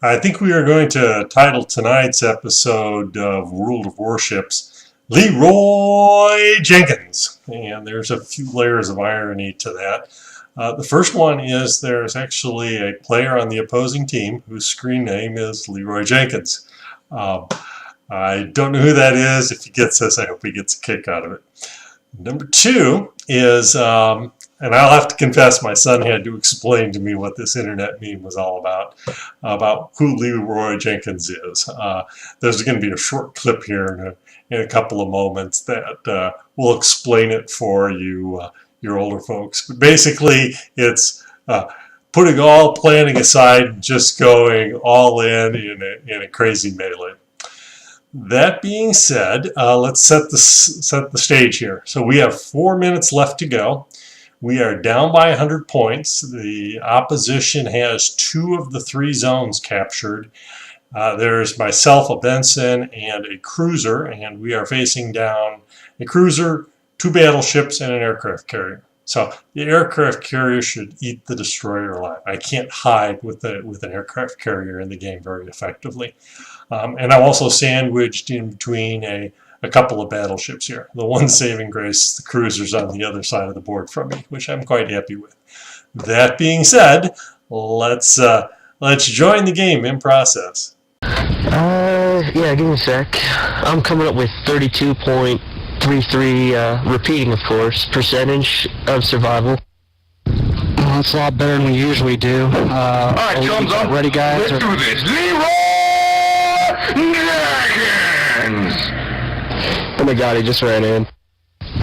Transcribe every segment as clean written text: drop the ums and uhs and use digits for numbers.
I think we are going to title tonight's episode of World of Warships Leroy Jenkins. And there's a few layers of irony to that. The first one is there's actually a player on the opposing team whose screen name is Leroy Jenkins. I don't know who that is. If he gets this, I hope he gets a kick out of it. Number two is, and I'll have to confess, my son had to explain to me what this internet meme was all about who Leroy Jenkins is. There's going to be a short clip here in a couple of moments that will explain it for you, your older folks. But basically, it's putting all planning aside and just going all in a crazy melee. That being said, let's set the stage here. So we have 4 minutes left to go. We are down by 100 points. The opposition has 2 of the 3 zones captured. There's myself, a Benson, and a cruiser, and we are facing down a cruiser, 2 battleships, and an aircraft carrier. So the aircraft carrier should eat the destroyer alive. I can't hide with an aircraft carrier in the game very effectively. And I'm also sandwiched in between a couple of battleships here. The one saving grace, the cruiser's on the other side of the board from me, which I'm quite happy with. That being said, let's join the game in process. Yeah, give me a sec. I'm coming up with 32.33, repeating of course, percentage of survival. Oh, that's a lot better than we usually do. Alright, thumbs up. Ready, guys? Let's do this. Leroy Jenkins! Oh my god, he just ran in.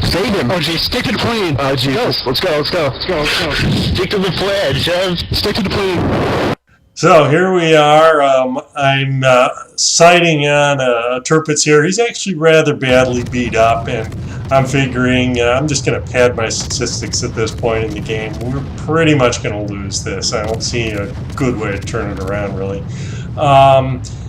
Save him! Oh geez, stick to the plane! Oh Jesus, let's go. Let's go. Stick to the plan, Chev. Stick to the plane! So here we are. I'm sighting on Tirpitz here. He's actually rather badly beat up, and I'm figuring I'm just going to pad my statistics at this point in the game. We're pretty much going to lose this. I don't see a good way to turn it around, really.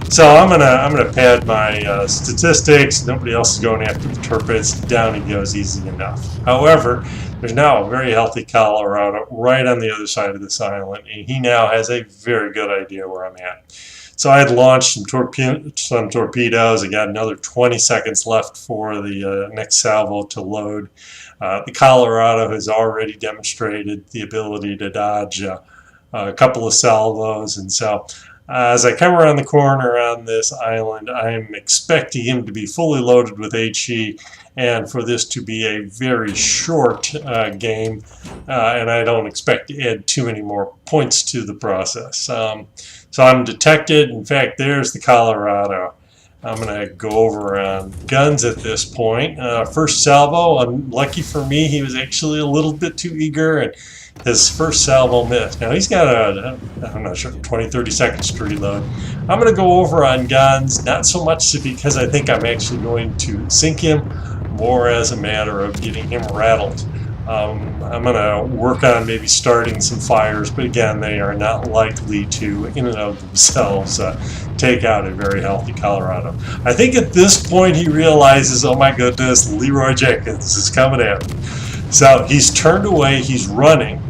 So I'm gonna pad my statistics. Nobody else is going after the Tirpitz. Down he goes easy enough. However, there's now a very healthy Colorado right on the other side of this island, and he now has a very good idea where I'm at. So I had launched some torpedoes. I got another 20 seconds left for the next salvo to load. The Colorado has already demonstrated the ability to dodge a couple of salvos, and so as I come around the corner on this island, I'm expecting him to be fully loaded with HE and for this to be a very short game, and I don't expect to add too many more points to the process. So I'm detected. In fact, there's the Colorado. I'm going to go over on guns at this point. First salvo, unlucky for me, he was actually a little bit too eager, and his first salvo missed. Now he's got I'm not sure, 20-30 seconds to reload. I'm going to go over on guns, not so much because I think I'm actually going to sink him, more as a matter of getting him rattled. I'm going to work on maybe starting some fires, but again, they are not likely to, in and of themselves, take out a very healthy Colorado. I think at this point he realizes, oh my goodness, Leroy Jenkins is coming at me. So he's turned away, he's running.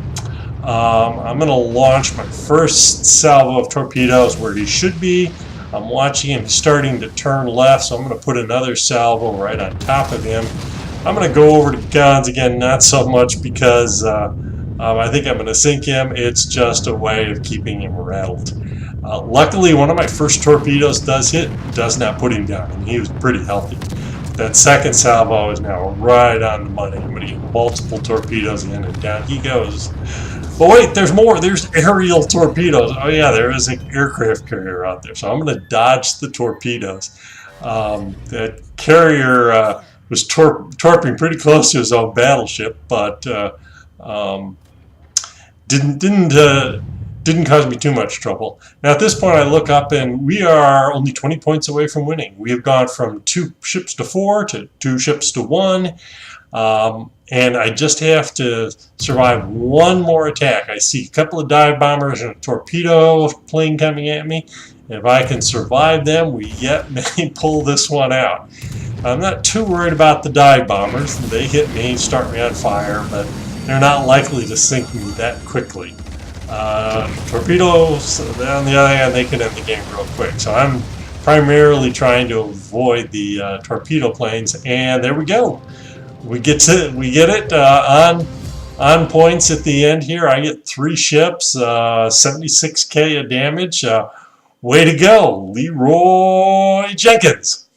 I'm going to launch my first salvo of torpedoes where he should be. I'm watching him starting to turn left, so I'm going to put another salvo right on top of him. I'm going to go over to guns again, not so much because I think I'm going to sink him. It's just a way of keeping him rattled. Luckily, one of my first torpedoes does hit, does not put him down, and he was pretty healthy. That second salvo is now right on the money. I'm going to get multiple torpedoes in, and down he goes. But wait, there's more. There's aerial torpedoes. Oh yeah, there is an aircraft carrier out there. So I'm going to dodge the torpedoes. That carrier was torping pretty close to his own battleship, but didn't cause me too much trouble. Now at this point I look up and we are only 20 points away from winning. We have gone from 2 ships to 4 to 2 ships to 1. And I just have to survive one more attack. I see a couple of dive bombers and a torpedo plane coming at me. And if I can survive them, we yet may pull this one out. I'm not too worried about the dive bombers. They hit me, start me on fire, but they're not likely to sink me that quickly. Torpedoes, on the other hand, they can end the game real quick. So I'm primarily trying to avoid the torpedo planes, and there we go. We get it on points at the end here. I get 3 ships, 76K of damage. Way to go, Leroy Jenkins.